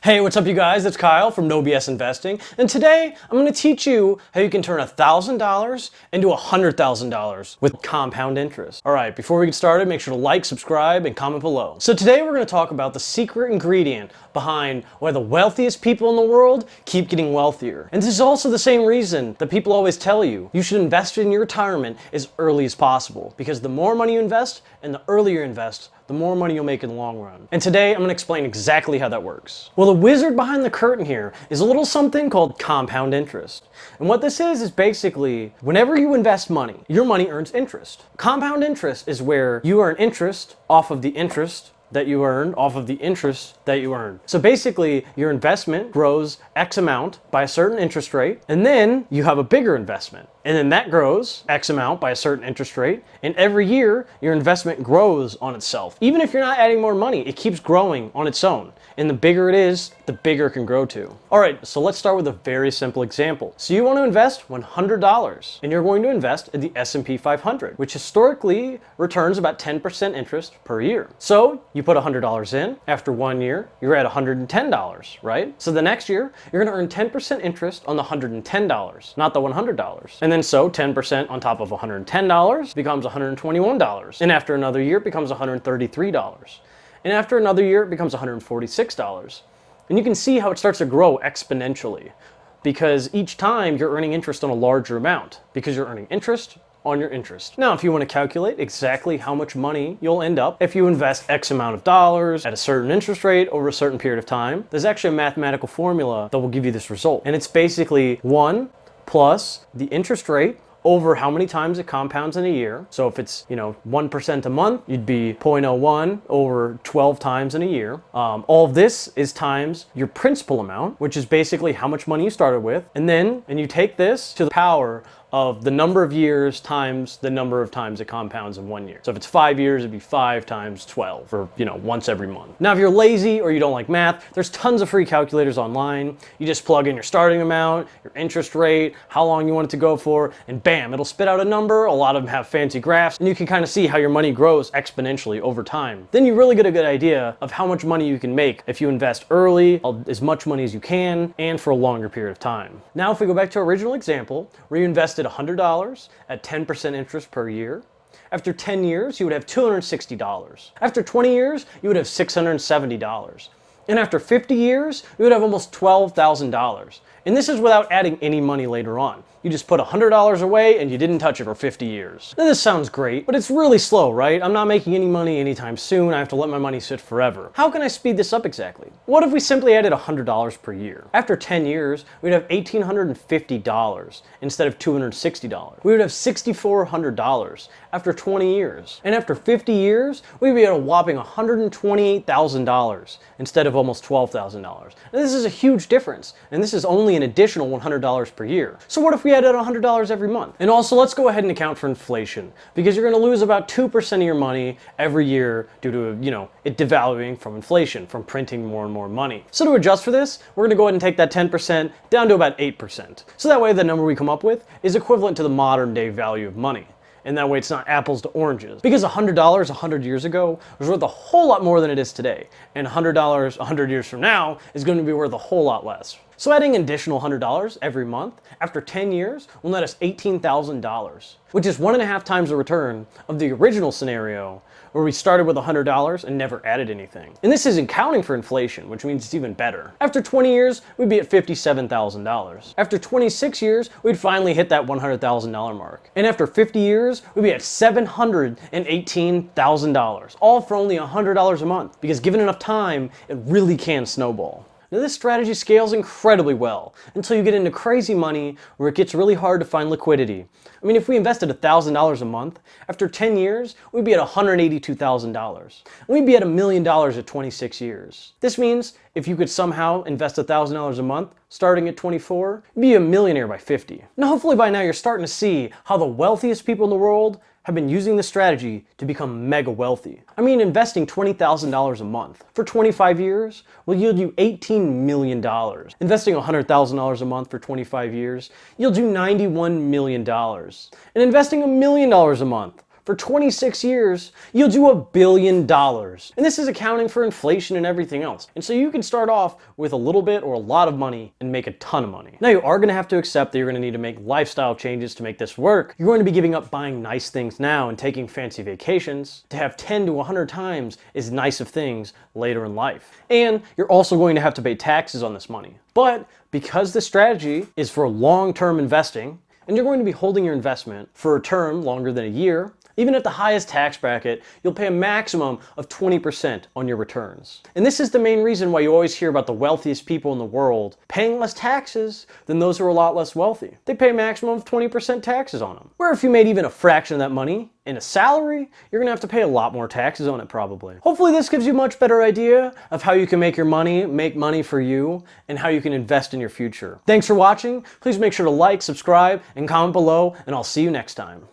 Hey, what's up you guys? It's Kyle from No BS Investing, and today I'm going to teach you how you can turn $1,000 into $100,000 with compound interest. Alright, before we get started, make sure to like, subscribe, and comment below. So today we're going to talk about the secret ingredient behind why the wealthiest people in the world keep getting wealthier. And this is also the same reason that people always tell you should invest in your retirement as early as possible, because the more money you invest and the earlier you invest, the more money you'll make in the long run. And today I'm going to explain exactly how that works. Well, the wizard behind the curtain here is a little something called compound interest. And what this is basically whenever you invest money, your money earns interest. Compound interest is where you earn interest off of the interest that you earn off of the interest that you earn. So basically, your investment grows X amount by a certain interest rate, and then you have a bigger investment. And then that grows X amount by a certain interest rate, and every year, your investment grows on itself. Even if you're not adding more money, it keeps growing on its own. And the bigger it is, the bigger it can grow to. All right, so let's start with a very simple example. So you want to invest $100, and you're going to invest in the S&P 500, which historically returns about 10% interest per year. So you put $100 in. After 1 year, you're at $110, right? So the next year, you're going to earn 10% interest on the $110, not the $100. And then so 10% on top of $110 becomes $121. And after another year, it becomes $133. And after another year, it becomes $146. And you can see how it starts to grow exponentially, because each time you're earning interest on a larger amount, because you're earning interest on your interest. Now, if you want to calculate exactly how much money you'll end up if you invest X amount of dollars at a certain interest rate over a certain period of time, there's actually a mathematical formula that will give you this result. And it's basically 1 plus the interest rate over how many times it compounds in a year. So if it's, 1% a month, you'd be 0.01 over 12 times in a year. All of this is times your principal amount, which is basically how much money you started with. And you take this to the power of the number of years times the number of times it compounds in 1 year. So if it's 5 years, it'd be 5 times 12, or once every month. Now, if you're lazy or you don't like math, there's tons of free calculators online. You just plug in your starting amount, your interest rate, how long you want it to go for, and bam, it'll spit out a number. A lot of them have fancy graphs, and you can kind of see how your money grows exponentially over time. Then you really get a good idea of how much money you can make if you invest early, as much money as you can, and for a longer period of time. Now, if we go back to our original example, where you invested $100 at 10% interest per year. After 10 years, you would have $260. After 20 years, you would have $670. And after 50 years, you would have almost $12,000. And this is without adding any money later on. You just put $100 away and you didn't touch it for 50 years. Now, this sounds great, but it's really slow, right? I'm not making any money anytime soon. I have to let my money sit forever. How can I speed this up exactly? What if we simply added $100 per year? After 10 years, we'd have $1,850 instead of $260. We would have $6,400 after 20 years. And after 50 years, we'd be at a whopping $128,000 instead of almost $12,000. Now, this is a huge difference, and this is only an additional $100 per year. So what if we added $100 every month? And also, let's go ahead and account for inflation, because you're going to lose about 2% of your money every year due to, it devaluing from inflation, from printing more and more money. So to adjust for this, we're going to go ahead and take that 10% down to about 8%. So that way the number we come up with is equivalent to the modern day value of money. And that way it's not apples to oranges. Because $100 100 years ago was worth a whole lot more than it is today. And $100 100 years from now is going to be worth a whole lot less. So adding an additional $100 every month after 10 years will net us $18,000, which is 1.5 times the return of the original scenario where we started with $100 and never added anything. And this isn't counting for inflation, which means it's even better. After 20 years, we'd be at $57,000. After 26 years, we'd finally hit that $100,000 mark. And after 50 years, we'd be at $718,000, all for only $100 a month, because given enough time, it really can snowball. Now, this strategy scales incredibly well until you get into crazy money where it gets really hard to find liquidity. I mean, if we invested $1,000 a month, after 10 years, we'd be at $182,000. We'd be at $1 million at 26 years. This means if you could somehow invest $1,000 a month, starting at 24, you'd be a millionaire by 50. Now, hopefully by now you're starting to see how the wealthiest people in the world have been using this strategy to become mega wealthy. I mean, investing $20,000 a month for 25 years will yield you $18 million. Investing $100,000 a month for 25 years yields you $91 million. And investing $1 million a month for for 26 years, you'll do $1 billion. And this is accounting for inflation and everything else. And so you can start off with a little bit or a lot of money and make a ton of money. Now you are going to have to accept that you're going to need to make lifestyle changes to make this work. You're going to be giving up buying nice things now and taking fancy vacations to have 10 to 100 times as nice of things later in life. And you're also going to have to pay taxes on this money. But because this strategy is for long-term investing, and you're going to be holding your investment for a term longer than a year, even at the highest tax bracket, you'll pay a maximum of 20% on your returns. And this is the main reason why you always hear about the wealthiest people in the world paying less taxes than those who are a lot less wealthy. They pay a maximum of 20% taxes on them. Where if you made even a fraction of that money in a salary, you're gonna have to pay a lot more taxes on it probably. Hopefully this gives you a much better idea of how you can make money for you, and how you can invest in your future. Thanks for watching. Please make sure to like, subscribe, and comment below, and I'll see you next time.